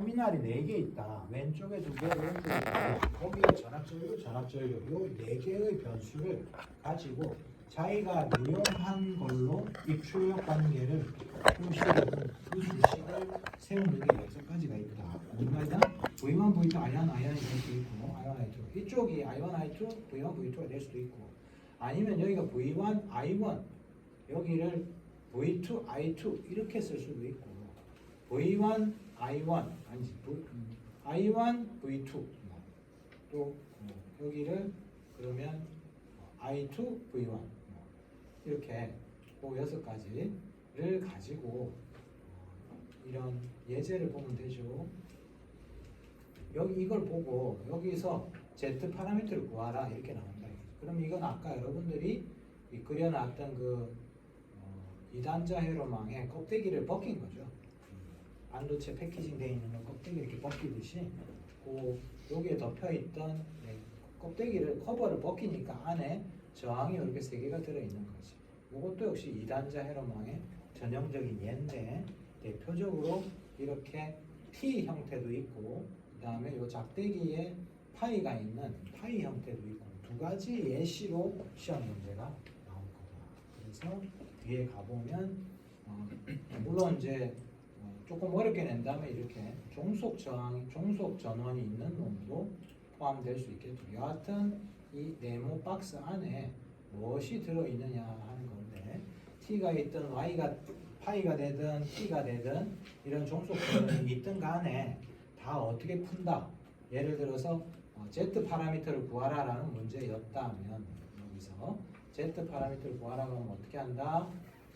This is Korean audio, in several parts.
터미널이 4개 있다. 왼쪽에 2개, 오른쪽에 2개. 거기에 전압전류, 전압전류 요 4개의 변수를 가지고 자기가 유용한 걸로 입출력 관계를 그 수식을 세우는 게 6가지가 있다. 뭔가이다? V1, V2, I1, I1이 될 수도 있고 I1, I2 이쪽이 I1, I2, V1, V2가 될 수도 있고 아니면 여기가 V1, I1 여기를 V2, I2 이렇게 쓸 수도 있고 V1, I1 아니지 I1, V2 또 여기를 그러면 I2, V1 이렇게 그 6가지를 가지고 이런 예제를 보면 되죠. 여기 이걸 보고 여기서 Z 파라미터를 구하라 이렇게 나온다. 그럼 이건 아까 여러분들이 그려놨던 그 2단자 회로망의 껍데기를 벗긴 거죠. 반도체 패키징 되어 있는 껍데기 이렇게 벗기듯이 여기에 덮여있던 껍데기를 커버를 벗기니까 안에 저항이 이렇게 3개가 들어있는 거지. 이것도 역시 2단자 회로망의 전형적인 예인데 대표적으로 이렇게 T 형태도 있고 그 다음에 이 작대기에 파이가 있는 파이 형태도 있고 2가지 예시로 시험 문제가 나올 거다. 그래서 뒤에 가보면 물론 이제 조금 어렵게 낸 다음에 이렇게 종속 전원이 있는 놈도 포함될 수 있겠죠. 여하튼 이 네모 박스 안에 무엇이 들어있느냐 하는 건데 T가 있든 Y가 파이가 되든 T가 되든 이런 종속 전원이 있든 간에 다 어떻게 푼다. 예를 들어서 Z 파라미터를 구하라라는 문제였다면 여기서 Z 파라미터를 구하라고 하면 어떻게 한다?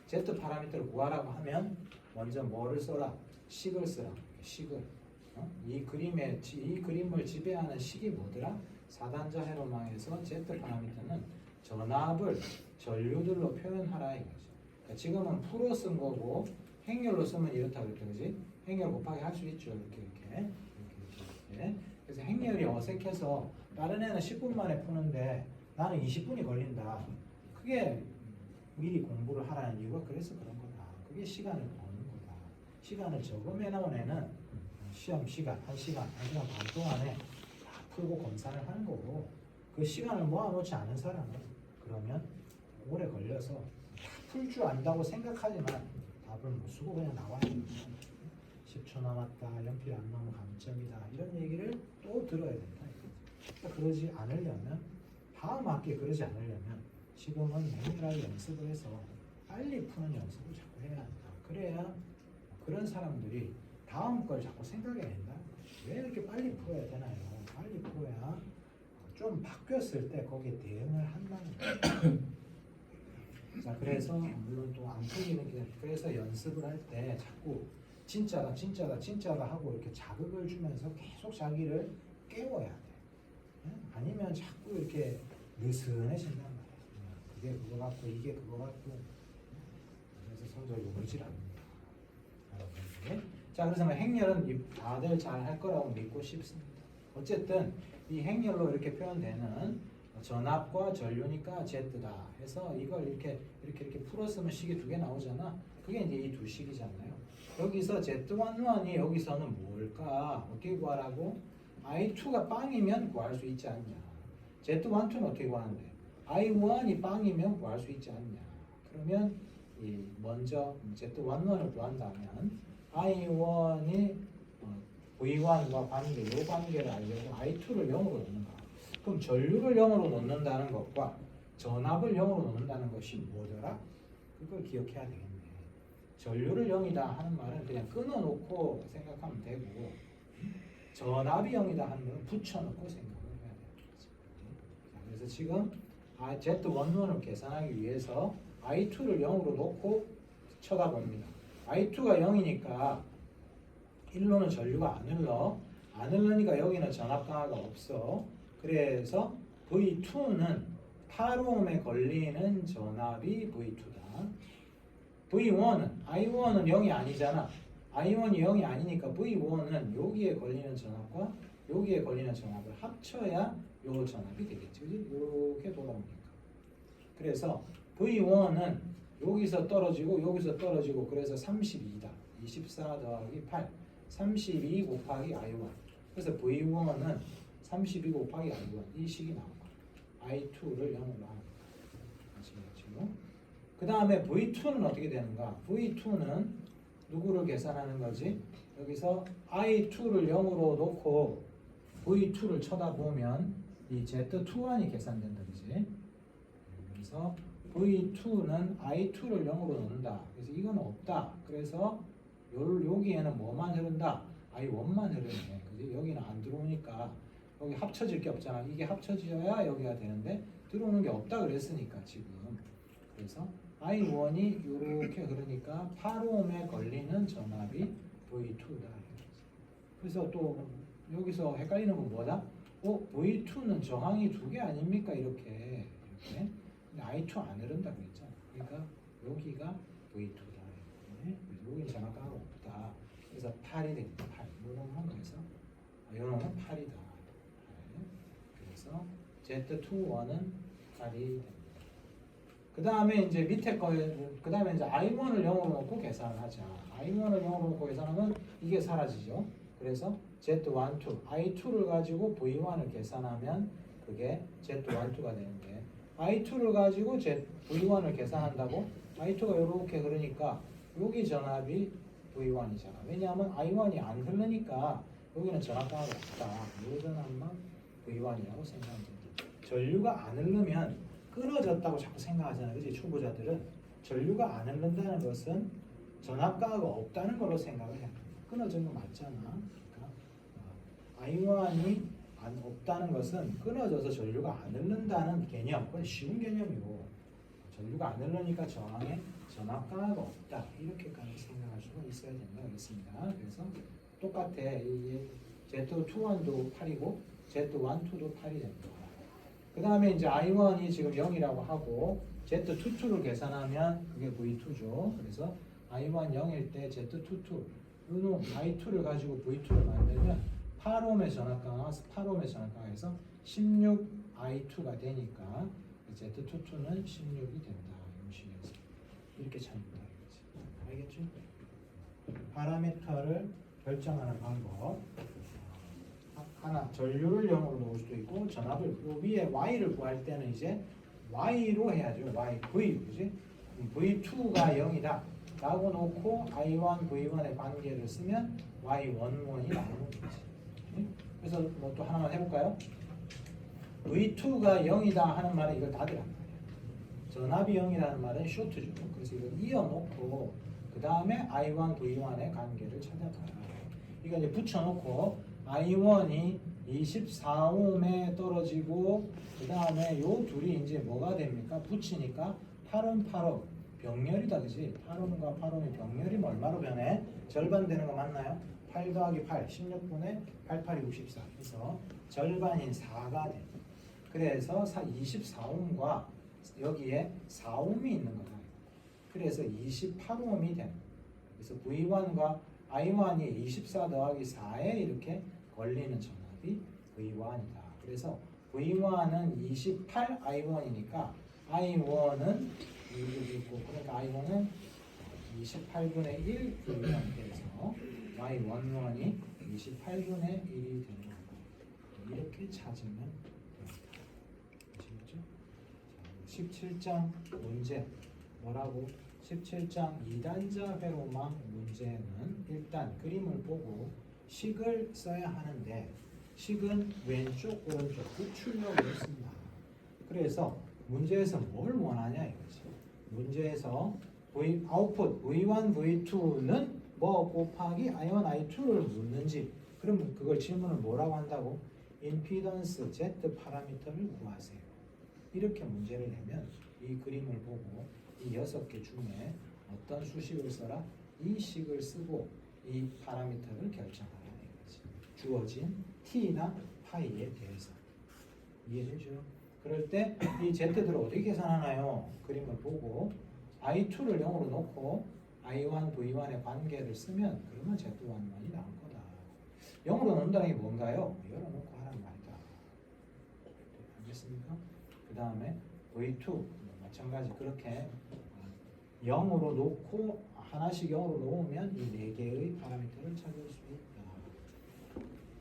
Z 파라미터를 구하라고 하면 먼저 뭐를 써라? 식을 쓰라. 식을. 이 그림을 지배하는 식이 뭐더라? 4단자 회로망에서 Z 파라미터는 전압을 전류들로 표현하라 이거지. 그러니까 지금은 프로 쓴 거고 행렬로 쓰면 이렇다 그랬죠, 그지? 행렬 곱하기 할 수 있죠, 이렇게. 그래서 행렬이 어색해서 다른 애는 10분 만에 푸는데 나는 20분이 걸린다. 그게 미리 공부를 하라는 이유가 그래서 그런 거다. 그게 시간을 버는 거다. 시간을 저금해 놓은 애는 시험 시간 1시간 반 동안에 다 풀고 검사를 하는 거고 그 시간을 모아놓지 않은 사람은 그러면 오래 걸려서 다 풀 줄 안다고 생각하지만 답을 못 쓰고 그냥 나와야 된다. 10초 남았다. 연필 안 나오면 감점이다. 이런 얘기를 또 들어야 된다. 그러니까 그러지 않으려면 다음 학기에 그러지 않으려면 지금은 매일하게 연습을 해서 빨리 푸는 연습을 자꾸 해야 한다. 그래야 그런 사람들이 다음 걸 자꾸 생각해낸다. 왜 이렇게 빨리 풀어야 되나요? 빨리 풀어야 좀 바뀌었을 때 거기에 대응을 한다는 거예요. 자, 그래서 물론 또 안 풀리는 게 그래서 연습을 할 때 자꾸 진짜다 하고 이렇게 자극을 주면서 계속 자기를 깨워야 돼. 아니면 자꾸 이렇게 느슨해진단 말이야. 그게 그거 같고 이게 그거 같고 그래서 성적이 오르질 않는다. 자, 그래서 행렬은 다들 잘 할 거라고 믿고 싶습니다. 어쨌든 이 행렬로 이렇게 표현되는 전압과 전류니까 Z다 해서 이걸 이렇게 풀었으면 식이 2개 나오잖아. 그게 이제 이 2식이잖아요. 여기서 Z11이 여기서는 뭘까? 어떻게 구하라고? I2가 빵이면 구할 수 있지 않냐. Z12는 어떻게 구하는데? I1이 빵이면 구할 수 있지 않냐. 그러면 먼저 Z11을 구한다면 I1이 V1과 관계, 이 관계를 알려고 I2를 0으로 놓는다. 그럼 전류를 0으로 놓는다는 것과 전압을 0으로 놓는다는 것이 뭐더라? 그걸 기억해야 되겠네. 전류를 0이다 하는 말은 그냥 끊어놓고 생각하면 되고 전압이 0이다 하는 말은 붙여놓고 생각을 해야 되는 거지. 그래서 지금 Z11을 계산하기 위해서 I2를 0으로 놓고 쳐다봅니다. I2가 0이니까 1로는 전류가 안 흘러니까 여기는 전압 강화가 없어. 그래서 V2는 8옴에 걸리는 전압이 V2다. V1은 I1은 0이 아니잖아. I1이 0이 아니니까 V1은 여기에 걸리는 전압과 여기에 걸리는 전압을 합쳐야 요 전압이 되겠지. 이렇게 돌아오니까. 그래서 V1은 여기서 떨어지고 여기서 떨어지고 그래서 32다. 24 더하기 8. 32 곱하기 I1. 그래서 V1은 32 곱하기 I1 이 식이 나온 거야. I2를 0으로 하는 거야. 아시겠죠? 그 다음에 V2는 어떻게 되는가? V2는 누구를 계산하는 거지? 여기서 I2를 0으로 놓고 V2를 쳐다보면 이 Z21이 계산된다. 그지? 그래서 V2는 I2를 0으로 놓는다. 그래서 이건 없다. 그래서 여기에는 뭐만 흐른다? I1만 흐르네. 그지? 여기는 안 들어오니까 여기 합쳐질 게 없잖아. 이게 합쳐져야 여기가 되는데 들어오는 게 없다 그랬으니까 지금. 그래서 I1이 이렇게 흐르니까 8옴에 걸리는 전압이 V2다. 그래서 또 여기서 헷갈리는 건 뭐다? V2는 저항이 두 개 아닙니까? 이렇게. 근데 I2 안 흐른다 그랬잖아. 그러니까 여기가 V2다. 그래서 여기는 전압가가 없다. 그래서 8이 됩니다. 8. 요놈은 그래서 요놈은 8이다. 그래서 Z21은 8이 됩니다. 그 다음에 이제 밑에 거에 그 다음에 이제 I1을 0으로 놓고 계산을 하자. I1을 0으로 놓고 계산하면 이게 사라지죠. 그래서 Z12, I2를 가지고 V1을 계산하면 그게 Z12가 되는데 I2를 가지고 V1을 계산한다고 I2가 이렇게 흐르니까 여기 전압이 V1이잖아. 왜냐하면 I1이 안 흐르니까 여기는 전압가가 없다. 이 전압만 V1이라고 생각하면 됩니다. 전류가 안 흐르면 끊어졌다고 자꾸 생각하잖아요. 그치? 초보자들은 전류가 안 흐른다는 것은 전압가가 없다는 걸로 생각을 해요. 끊어진 거 맞잖아. 그러니까 I1이 없다는 것은 끊어져서 전류가 안 흐른다는 개념. 그건 쉬운 개념이고 전류가 안 흐르니까 저항에 전압가가 없다. 이렇게까지 생각할 수가 있어야 된다고 했습니다. 그래서 똑같아. 이 Z21도 8이고 Z12도 8이 됩니다. 그 다음에 이제 I1이 지금 0이라고 하고 Z22를 계산하면 그게 V2죠. 그래서 I1 0일 때 Z22 요놈 I2를 가지고 V2를 만들면 8옴의 전압강에서 16I2가 되니까 Z22는 16이 된다. 이 식에서 이렇게 찾는다. 알겠죠? 파라미터를 결정하는 방법. 하나, 전류를 0으로 놓을 수도 있고 전압을 그 위에 Y를 구할 때는 이제 Y로 해야죠. Y, V, 그지? V2가 0이다 라고 놓고 I1, V1의 관계를 쓰면 Y11이 나오는 거지. 그래서 뭐 또 하나만 해볼까요? V2가 0이다 하는 말은 이걸 다 들어간 거예요. 전압이 0이라는 말은 쇼트죠. 그래서 이걸 이어놓고 그 다음에 I1, V1의 관계를 찾아봐요. 이거 이제 붙여놓고 I1이 24옴에 떨어지고 그 다음에 요 둘이 이제 뭐가 됩니까? 붙이니까 8옴 8옴 병렬이다. 그지? 8옴과 8옴이 병렬이면 얼마로 변해? 절반 되는 거 맞나요? 8 더하기 8 16분의 88이 64 그래서 절반인 4가 돼. 그래서 24옴과 여기에 4옴이 있는 거다. 그래서 28옴이 됩니다. 그래서 V1과 I1이 24 더하기 4에 이렇게 걸리는 전압이 V1이다. 그래서 V1은 28 I1이니까 I1은 이렇게 있고 그러니까 I1은 28분의 1 V1이 돼서 Y11이 28분의 1이 되는 거고 이렇게 찾으면 됩니다. 아시겠죠? 17장 문제 뭐라고? 17장 2단자 회로망 문제는 일단 그림을 보고 식을 써야 하는데 식은 왼쪽 오른쪽 우측으로 씁니다. 그래서 문제에서 뭘 원하냐 이거지. 문제에서 아웃풋 V1, V2는 뭐 곱하기 I1, I2를 묻는지 그럼 그걸 질문을 뭐라고 한다고? 임피던스 Z 파라미터를 구하세요. 이렇게 문제를 내면 이 그림을 보고 이 6개 중에 어떤 수식을 써라? 이 식을 쓰고 이 파라미터를 결정하라 이거지. 주어진 t나 파이에 대해서 이해되죠? 그럴 때 이 z들을 어떻게 계산하나요? 그림을 보고 I2를 0으로 놓고 I1, V1의 관계를 쓰면 그러면 Z11이 나올 거다. 0으로 놓는다는 게 뭔가요? 열어놓고 하라는 말이다. 알겠습니까? 그 다음에 V2 마찬가지 그렇게 0으로 놓고 하나씩 0으로 놓으면 이 4개의 파라미터를 찾을 수 있다.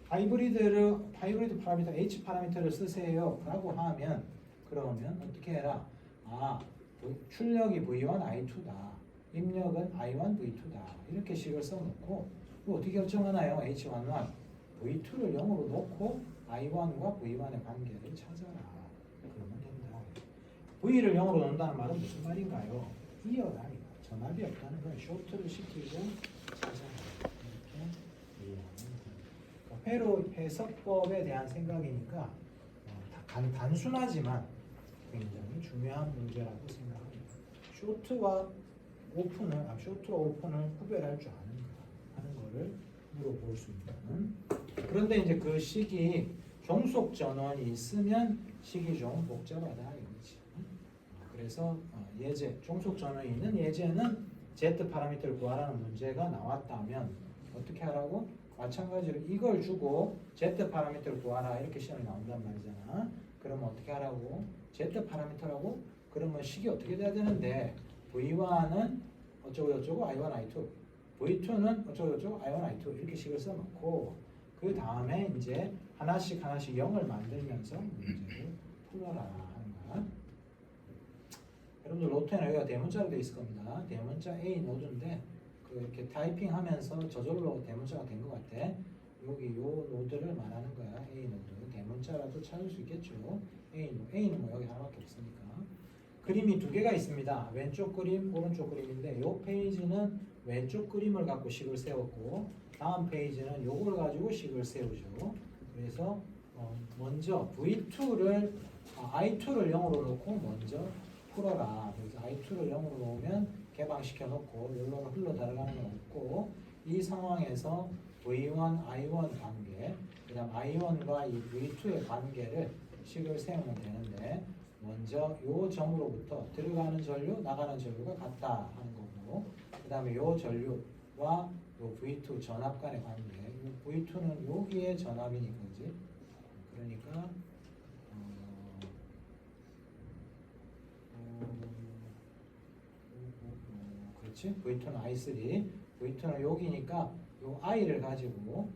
하이브리드 파라미터 H 파라미터를 쓰세요 라고 하면 그러면 어떻게 해라? 출력이 V1, I2다. 입력은 I1, V2다. 이렇게 식을 써놓고 어떻게 결정하나요? H11 V2를 0으로 놓고 I1과 V1의 관계를 찾아라. 그러면 된다. V를 0으로 놓는다는 말은 무슨 말인가요? 이어라. 전압이 없다는 건 쇼트를 시키고 찾아라. 이렇게 이해하면 됩니다. 회로 해석법에 대한 생각이니까 단순하지만 굉장히 중요한 문제라고 생각합니다. 쇼트와 오픈을 구별할 줄 아는가 하는 거를 물어볼 수 있는. 그런데 이제 그 식이 종속 전원이 있으면 식이 좀 복잡하다 이거지. 그래서 종속 전원이 있는 예제는 Z 파라미터를 구하라는 문제가 나왔다면 어떻게 하라고? 마찬가지로 이걸 주고 Z 파라미터를 구하라 이렇게 시험이 나온단 말이잖아. 그러면 어떻게 하라고? Z 파라미터라고? 그러면 식이 어떻게 돼야 되는데 V1은 어쩌고 I1, I2 V2는 어쩌고 I1, I2 이렇게 식을 써놓고 그 다음에 이제 하나씩 0을 만들면서 문제를 풀어라 하는 거야. 여러분들 노트에는 여기가 대문자로 되어 있을 겁니다. 대문자 A 노드인데 이렇게 타이핑하면서 저절로 대문자가 된 것 같아. 여기 요 노드를 말하는 거야. A 노드. 대문자라도 찾을 수 있겠죠. A는 뭐 여기 하나밖에 없으니까. 그림이 두 개가 있습니다. 왼쪽 그림, 오른쪽 그림인데 요 페이지는 왼쪽 그림을 갖고 식을 세웠고 다음 페이지는 요걸 가지고 식을 세우죠. 그래서 먼저 I2를 0으로 놓고 먼저 풀어라. 그래서 I2를 0으로 놓으면 개방시켜 놓고 여기로 흘러 들어가는 건 없고 이 상황에서 V1, I1 관계 그 다음 I1과 이 V2의 관계를 식을 세우면 되는데 먼저 요 점으로부터 들어가는 전류, 나가는 전류가 같다 하는 거고 그 다음에 요 전류와 요 V2 전압 간의 관계 요 V2는 여기에 전압이니까 그지? 그러니까 그렇지? V2는 I3 V2는 여기니까 요 I를 가지고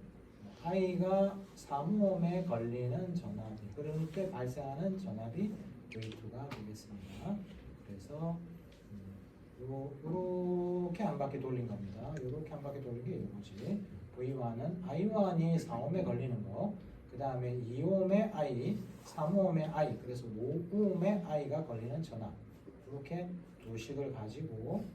I가 3오음에 걸리는 전압이 그럴 때 발생하는 전압이 V2가 되겠습니다. 그래서 요렇게 한 바퀴 돌린 겁니다. 요렇게 한 바퀴 돌린 게 이거지. V1은 I1이 4오음에 걸리는 거, 그 다음에 2오음에 I, 3오음에 I, 그래서 5오음에 I가 걸리는 전압. 이렇게 두 식을 가지고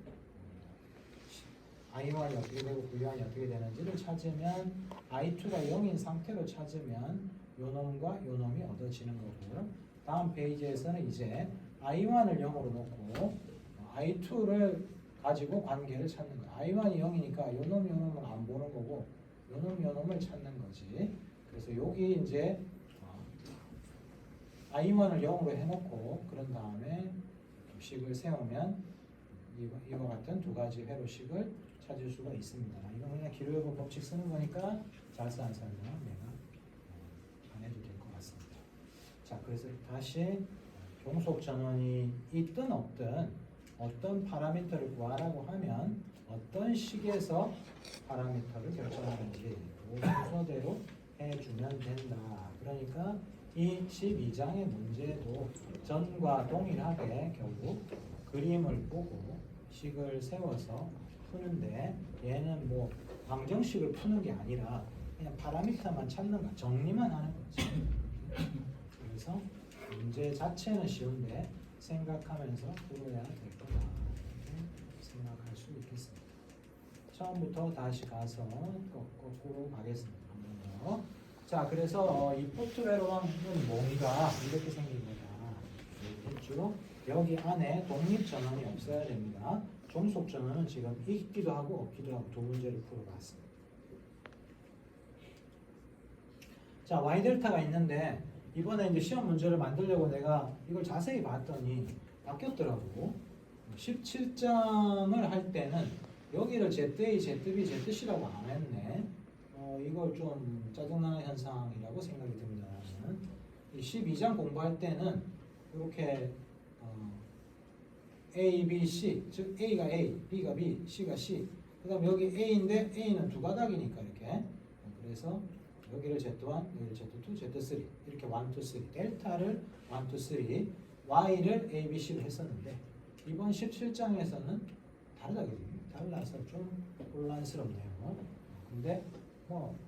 I1이 어떻게 되고 V1이 어떻게 되는지를 찾으면 I2가 0인 상태로 찾으면 요 놈과 요 놈이 얻어지는 거고 다음 페이지에서는 이제 I1을 0으로 놓고 I2를 가지고 관계를 찾는 거야. I1이 0이니까 요 놈은 안 보는 거고 요 놈을 찾는 거지. 그래서 여기 이제 I1을 0으로 해놓고 그런 다음에 식을 세우면 이와 같은 두 가지 회로식을 찾을 수가 있습니다. 이건 그냥 기록의 법칙 쓰는 거니까 자세한 설명 내가 안 해도 될 것 같습니다. 자, 그래서 다시 종속 전원이 있든 없든 어떤 파라미터를 구하라고 하면 어떤 식에서 파라미터를 결정하는지 그 순서대로 해주면 된다. 그러니까 이 12장의 문제도 전과 동일하게 결국 그림을 보고 식을 세워서 푸는데 얘는 뭐 방정식을 푸는 게 아니라 그냥 파라미터만 찾는 거 정리만 하는 거지. 그래서 문제 자체는 쉬운데 생각하면서 풀어야 될 거다 이렇게 생각할 수 있겠습니다. 처음부터 다시 가서 거꾸로 가겠습니다. 한 번 더. 자, 그래서 이 포트레로는 뭔가 이렇게 생긴 거다. 그렇죠? 여기 안에 독립 전원이 없어야 됩니다. 종속 전원은 지금 있기도 하고 없기도 하고 두 문제를 풀어봤습니다. 자, Y 델타가 있는데 이번에 이제 시험 문제를 만들려고 내가 이걸 자세히 봤더니 바뀌었더라고. 17장을 할 때는 여기를 ZA, ZB, ZC라고 안 했네. 이걸 좀 짜증나는 현상이라고 생각이 듭니다. 이 12장 공부할 때는 이렇게 A, B, C 즉 A가 A, B가 B, C가 C 그 다음 여기 A인데 A는 두 가닥이니까 이렇게 그래서 여기를 Z1, 여기를 Z2, Z3 이렇게 1, 2, 3 델타를 1, 2, 3 Y를 A, B, C로 했었는데 이번 17장에서는 다르다 그지? 달라서 좀 혼란스럽네요. 근데 뭐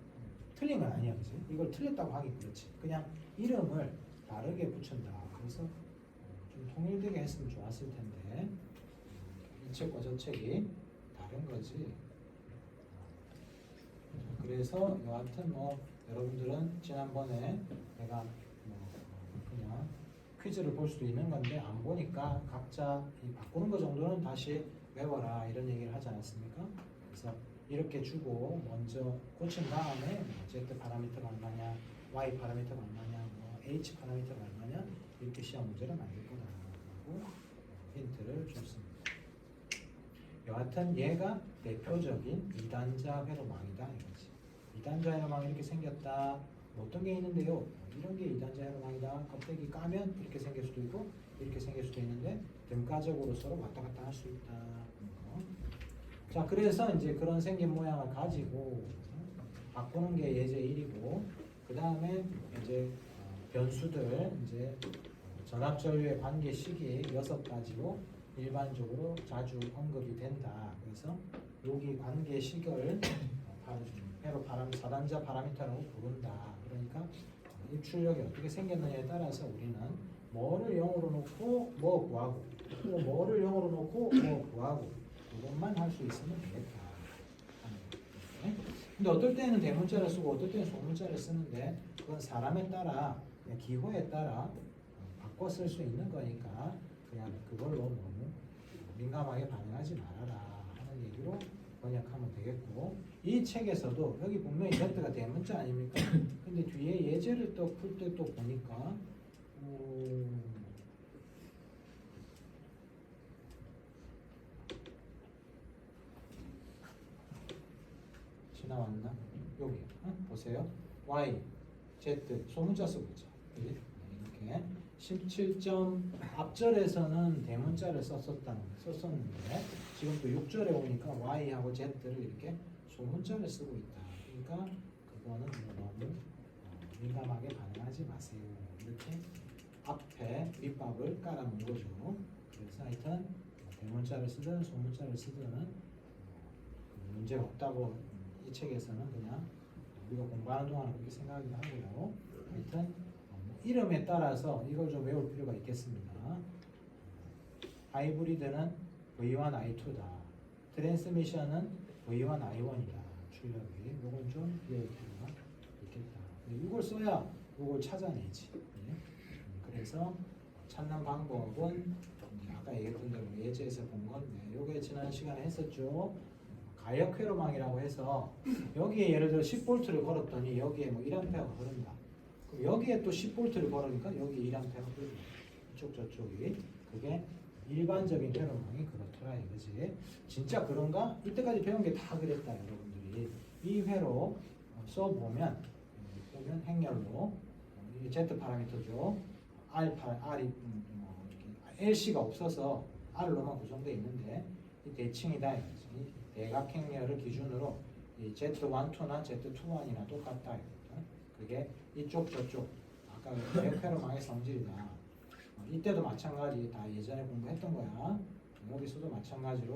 틀린 건 아니야 그지? 이걸 틀렸다고 하기 그렇지. 그냥 이름을 다르게 붙인다. 그래서 좀 통일되게 했으면 좋았을 텐데 이 책과 저 책이 다른 거지. 그래서 여하튼 뭐 여러분들은 지난번에 내가 뭐 그냥 퀴즈를 볼 수도 있는 건데 안 보니까 각자 이 바꾸는 거 정도는 다시 외워라 이런 얘기를 하지 않았습니까? 그래서 이렇게 주고 먼저 고친 다음에 뭐 Z 파라미터가 얼마냐, Y 파라미터가 얼마냐, 뭐 H 파라미터가 얼마냐 이렇게 시험 문제를 만들 거다라고 힌트를 줬습니다. 여하튼 얘가 대표적인 2단자 회로망이다 이거지. 2단자 회로망이 이렇게 생겼다. 뭐 어떤 게 있는데요? 이런 게 2단자 회로망이다. 껍데기 까면 이렇게 생길 수도 있고 이렇게 생길 수도 있는데 등가적으로 서로 왔다 갔다 할 수 있다. 자, 그래서 이제 그런 생긴 모양을 가지고 바꾸는 게 예제 1이고 그 다음에 이제 변수들 이제 전압전류의 관계 시기 6가지로 일반적으로 자주 언급이 된다. 그래서 여기 관계 식을 회로 4단자 파라미터라고 부른다. 그러니까 입출력이 어떻게 생겼느냐에 따라서 우리는 뭐를 0으로 놓고 뭐 구하고 또 뭐를 0으로 놓고 뭐 구하고 이것만 할 수 있으면 되겠다. 근데 어떨 때는 대문자를 쓰고 어떨 때는 소문자를 쓰는데 그건 사람에 따라 기호에 따라 바꿔 쓸 수 있는 거니까 그냥 그걸로 너무 민감하게 반응하지 말아라 하는 얘기로 번역하면 되겠고 이 책에서도 여기 분명히 Z가 대문자 아닙니까? 근데 뒤에 예제를 또 풀 때 또 보니까 지나왔나? 여기 보세요. Y, Z 소문자 쓰고 있죠. 이렇게 17점 앞절에서는 대문자를 썼었는데 지금 또 6절에 오니까 Y하고 Z를 이렇게 소문자를 쓰고 있다. 그러니까 그거는 너무 민감하게 반응하지 마세요. 이렇게 앞에 밑밥을 깔아놓은 거죠. 그래서 하여튼 대문자를 쓰든 소문자를 쓰든 문제가 없다고 이 책에서는 그냥 우리가 공부하는 동안 그렇게 생각하기도 하고요. 하여튼 이름에 따라서 이걸 좀 외울 필요가 있겠습니다. 하이브리드는 V1, I2다. 트랜스미션은 V1, I1이다. 출력이. 이건 좀 외울 필요가 있겠다. 이걸 써야 이걸 찾아내지. 그래서 찾는 방법은 아까 얘기했던 대로 예제에서 본 건데 요게 지난 시간에 했었죠. 가역 회로망이라고 해서 여기에 예를 들어 10V를 걸었더니 여기에 뭐 1A가 흐른다. 그럼 여기에 또 10V를 걸으니까 여기 1A가 흐른다. 이쪽 저쪽이. 그게 일반적인 회로망이 그렇더라 이거지. 진짜 그런가? 이때까지 배운 게 다 그랬다 여러분들이. 이 회로 써보면 행렬로 이게 Z 파라미터죠. R이 LC가 없어서 R로만 구성되어 있는데 이 대칭이다 이거지. 대각행렬을 기준으로 이 Z12나 Z21이나 똑같다 이거죠. 그게 이쪽 저쪽 아까 회로망의 성질이다. 이때도 마찬가지 다 예전에 공부했던 거야. 여기서도 마찬가지로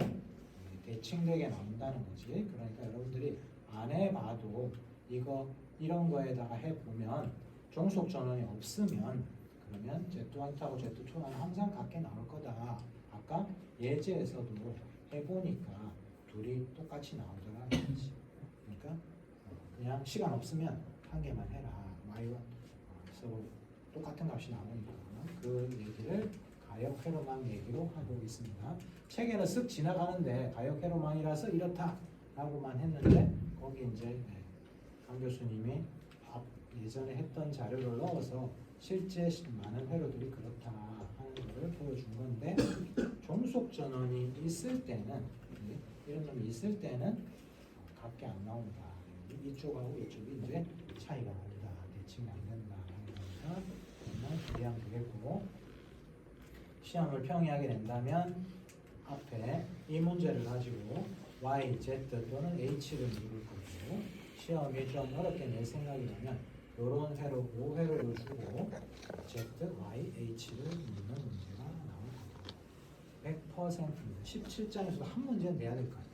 대칭되게 나온다는 거지. 그러니까 여러분들이 안 해봐도 이거 이런 거에다가 해보면 종속 전원이 없으면 그러면 Z1하고 Z2는 항상 같게 나올 거다. 아까 예제에서도 해보니까 둘이 똑같이 나오더라. 그러니까 그냥 시간 없으면 한 개만 해라. Y와 서로 똑같은 값이 나오니까 그 얘기를 가역 회로망 얘기로 하고 있습니다. 책에는 쓱 지나가는데 가역 회로망이라서 이렇다라고만 했는데 거기 이제 강 교수님이 예전에 했던 자료를 넣어서 실제 많은 회로들이 그렇다 하는 것을 보여준 건데 종속 전원이 있을 때는 이런 놈이 있을 때는 같게 안 나온다. 이쪽하고 이쪽이 이제 차이가 난다. 대칭이 안 된다. 그러니까 그러면 이해하면 되겠고 시험을 평이하게 낸다면 앞에 이 문제를 가지고 y, z 또는 h를 물을 거고 시험이 좀 어렵게 낼 생각이라면 요런 회로 5회로를 주고 z, y, h를 묻는 문제가 나올 겁니다. 100%입니다. 17장에서도 한 문제는 내야 될 거 아니에요.